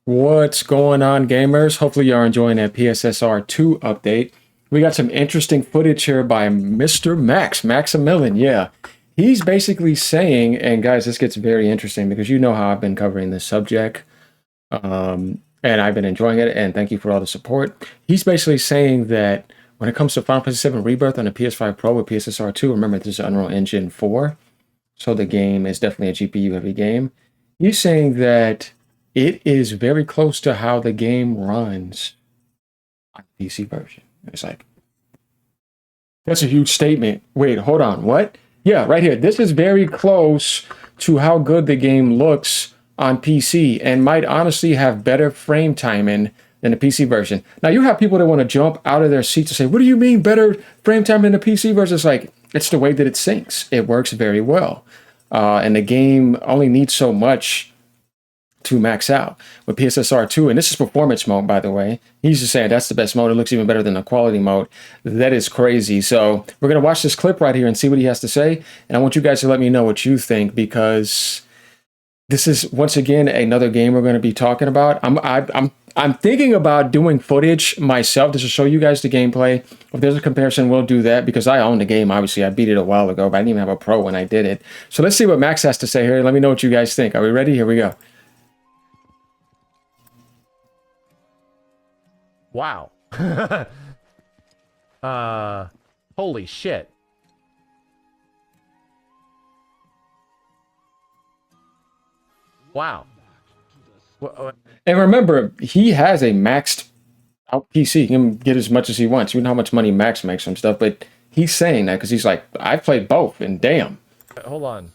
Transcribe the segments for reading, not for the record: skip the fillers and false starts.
What's going on, gamers? Hopefully, you're enjoying that PSSR 2 update. We got some interesting footage here by Mr. Maximilian. Yeah, he's basically saying, and guys, this gets very interesting because you know how I've been covering this subject, and I've been enjoying it, and thank you for all the support. He's basically saying that when it comes to Final Fantasy 7 Rebirth on the PS5 Pro with PSSR 2, remember this is Unreal Engine 4, so the game is definitely a GPU-heavy game. He's saying that it is very close to how the game runs on the PC version. It's like, that's a huge statement. Wait, hold on. What? Yeah, right here. This is very close to how good the game looks on PC and might honestly have better frame timing than the PC version. Now, you have people that want to jump out of their seats and say, what do you mean better frame time than the PC version? It's like, it's the way that it syncs. It works very well. And the game only needs so much to max out with PSSR 2, and this is performance mode, by the way. He's just saying that's the best mode. It looks even better than the quality mode. That is crazy. So we're going to watch this clip right here and see what he has to say, and I want you guys to let me know what you think, because this is once again another game we're going to be talking about. I'm thinking about doing footage myself just to show you guys the gameplay. If there's a comparison, we'll do that, because I own the game. Obviously, I beat it a while ago, but I didn't even have a pro when I did it. So let's see what Max has to say here. Let me know what you guys think. Are we ready? Here we go. Wow. Holy shit. Wow. And remember, he has a maxed out PC. He can get as much as he wants. You know how much money Max makes from stuff, but he's saying that because he's like, I've played both, and damn. Hold on.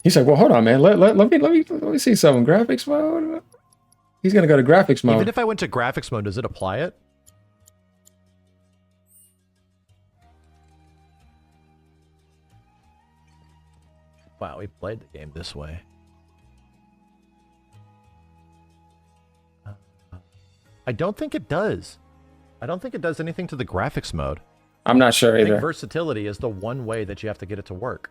He's like, well, hold on, man. Let me see some graphics mode. He's gonna go to graphics mode. Even if I went to graphics mode, does it apply it? Wow, we played the game this way. I don't think it does. I don't think it does anything to the graphics mode. I'm not sure either. I think versatility is the one way that you have to get it to work.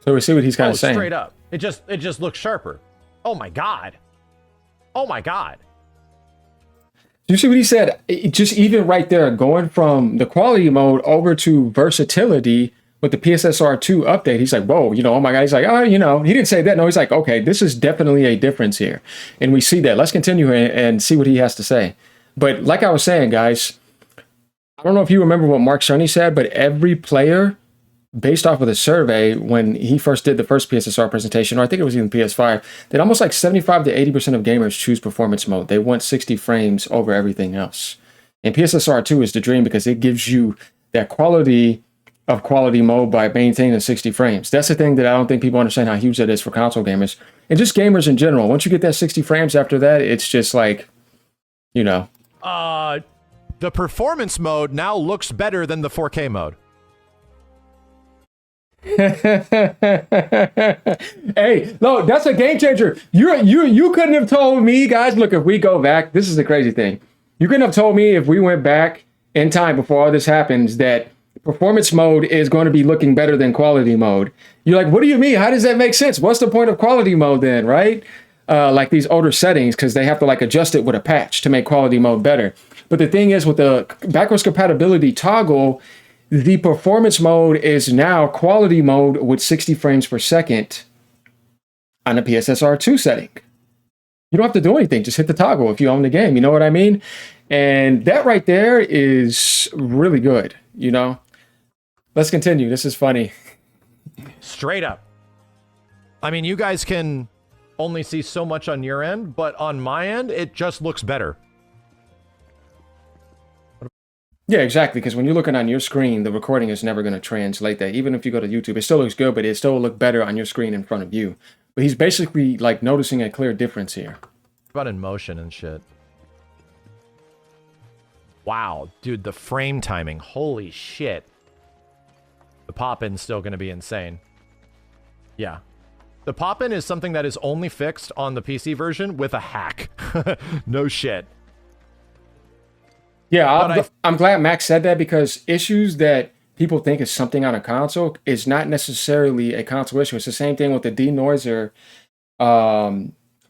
So we see what he's kind of saying. Straight up. It just looks sharper. Oh my god. Oh my god. You see what he said? Just even right there, going from the quality mode over to versatility with the PSSR 2 update, he's like, whoa, oh my god. He's like, oh, he didn't say that. No, he's like, okay, this is definitely a difference here. And we see that. Let's continue and see what he has to say. But like I was saying, guys, I don't know if you remember what Mark Cerny said, but every player, based off of the survey, when he first did the first PSSR presentation, or I think it was even PS5, that almost like 75 to 80% of gamers choose performance mode. They want 60 frames over everything else. And PSSR 2 is the dream because it gives you that quality of quality mode by maintaining 60 frames. That's the thing that I don't think people understand how huge that is for console gamers. And just gamers in general. Once you get that 60 frames after that, it's just like, The performance mode now looks better than the 4K mode. Hey, no, that's a game changer. You couldn't have told me, guys. Look, if we go back, this is the crazy thing. You couldn't have told me if we went back in time before all this happens that performance mode is going to be looking better than quality mode. You're like, what do you mean? How does that make sense? What's the point of quality mode then, right? Like these older settings, because they have to like adjust it with a patch to make quality mode better. But the thing is, with the backwards compatibility toggle, the performance mode is now quality mode with 60 frames per second on a PSSR 2 setting. You don't have to do anything. Just hit the toggle if you own the game. You know what I mean? And that right there is really good, Let's continue. This is funny. Straight up. I mean, you guys can only see so much on your end, but on my end, it just looks better. Yeah, exactly. Because when you're looking on your screen, the recording is never going to translate that. Even if you go to YouTube, it still looks good, but it still will look better on your screen in front of you. But he's basically like noticing a clear difference here. About in motion and shit. Wow, dude, the frame timing. Holy shit. The pop-in's still going to be insane. Yeah. The pop-in is something that is only fixed on the PC version with a hack. No shit. Yeah, I'm glad Max said that, because issues that people think is something on a console is not necessarily a console issue. It's the same thing with the denoiser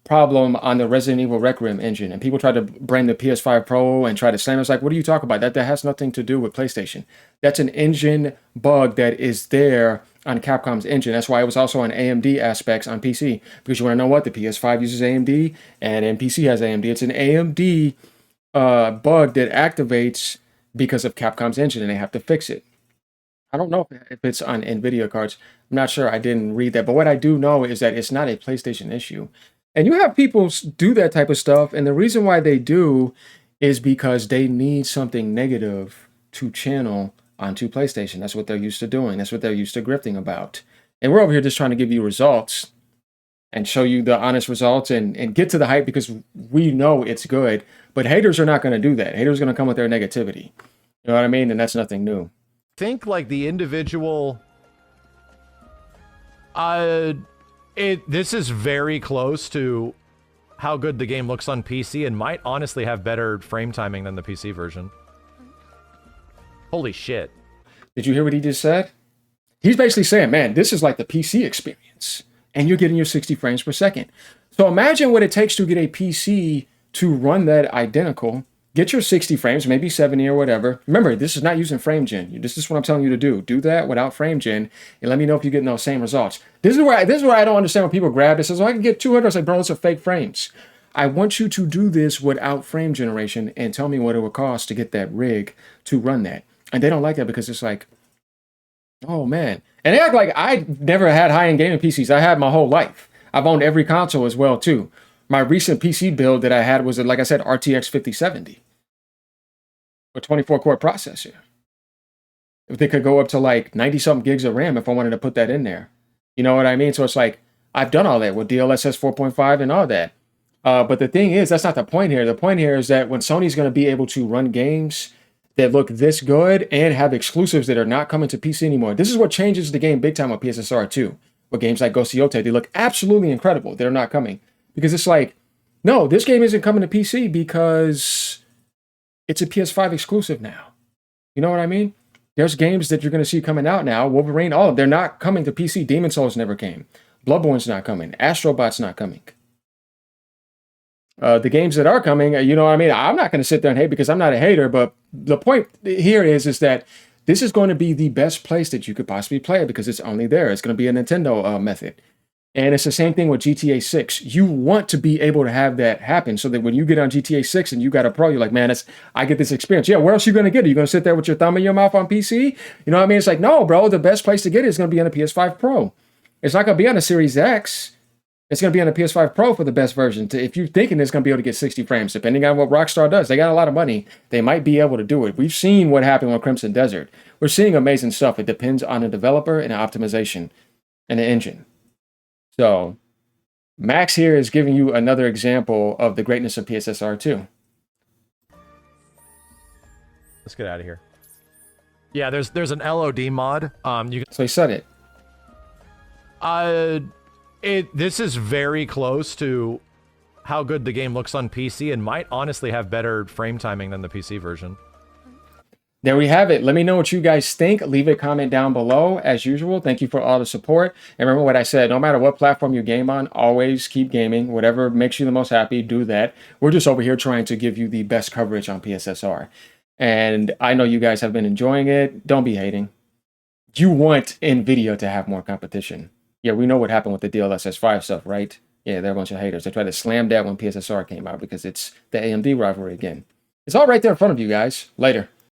problem on the Resident Evil Requiem engine, and people try to blame the PS5 Pro and try to slam it. It's like, what are you talking about? That has nothing to do with PlayStation. That's an engine bug that is there on Capcom's engine. That's why it was also on AMD aspects on PC, because you want to know what, the PS5 uses AMD and PC has AMD. It's an AMD bug that activates because of Capcom's engine, and they have to fix it. I don't know if it's on NVIDIA cards. I'm not sure. I didn't read that. But what I do know is that it's not a PlayStation issue. And you have people do that type of stuff. And the reason why they do is because they need something negative to channel onto PlayStation. That's what they're used to doing. That's what they're used to grifting about. And we're over here just trying to give you results and show you the honest results and get to the hype, because we know it's good. But haters are not going to do that. Haters are going to come with their negativity. You know what I mean? And that's nothing new. Think like the individual... This is very close to how good the game looks on PC and might honestly have better frame timing than the PC version. Holy shit. Did you hear what he just said? He's basically saying, man, this is like the PC experience, and you're getting your 60 frames per second. So imagine what it takes to get a PC to run that identical. Get your 60 frames, maybe 70 or whatever. Remember, this is not using frame gen. This is what I'm telling you to do. Do that without frame gen, and let me know if you're getting those same results. This is where I don't understand when people grab this. Says, oh, I can get 200. I was like, bro, it's a fake frames. I want you to do this without frame generation and tell me what it would cost to get that rig to run that. And they don't like that because it's like, oh man. And they act like I never had high-end gaming PCs. I had my whole life. I've owned every console as well too. My recent PC build that I had was, like I said, RTX 5070. A 24-core processor. If they could go up to like 90-something gigs of RAM if I wanted to put that in there. You know what I mean? So it's like, I've done all that with DLSS 4.5 and all that. But the thing is, that's not the point here. The point here is that when Sony's going to be able to run games that look this good and have exclusives that are not coming to PC anymore, this is what changes the game big time on PSSR 2. With games like Ghost of Yotei, they look absolutely incredible. They're not coming. Because it's like, no, this game isn't coming to PC because it's a PS5 exclusive now. You know what I mean? There's games that you're going to see coming out now. Wolverine, all of them, they're not coming to PC. Demon Souls never came. Bloodborne's not coming. Astrobot's not coming. The games that are coming, you know what I mean? I'm not going to sit there and hate because I'm not a hater, but the point here is that this is going to be the best place that you could possibly play it because it's only there. It's going to be a Nintendo method. And it's the same thing with GTA 6. You want to be able to have that happen so that when you get on GTA 6 and you got a Pro, you're like, man, I get this experience. Yeah, where else are you going to get it? You're going to sit there with your thumb in your mouth on PC? You know what I mean? It's like, no, bro, the best place to get it is going to be on a PS5 Pro. It's not going to be on a Series X. It's going to be on a PS5 Pro for the best version. If you're thinking it's going to be able to get 60 frames, depending on what Rockstar does, they got a lot of money. They might be able to do it. We've seen what happened with Crimson Desert. We're seeing amazing stuff. It depends on the developer and the optimization and the engine. So Max here is giving you another example of the greatness of PSSR 2. Let's get out of here. Yeah, there's an LOD mod. So he said it. This is very close to how good the game looks on PC and might honestly have better frame timing than the PC version. There we have it. Let me know what you guys think. Leave a comment down below. As usual, thank you for all the support. And remember what I said, no matter what platform you game on, always keep gaming. Whatever makes you the most happy, do that. We're just over here trying to give you the best coverage on PSSR. And I know you guys have been enjoying it. Don't be hating. You want NVIDIA to have more competition. Yeah, we know what happened with the DLSS 5 stuff, right? Yeah, they're a bunch of haters. They tried to slam that when PSSR came out because it's the AMD rivalry again. It's all right there in front of you guys. Later.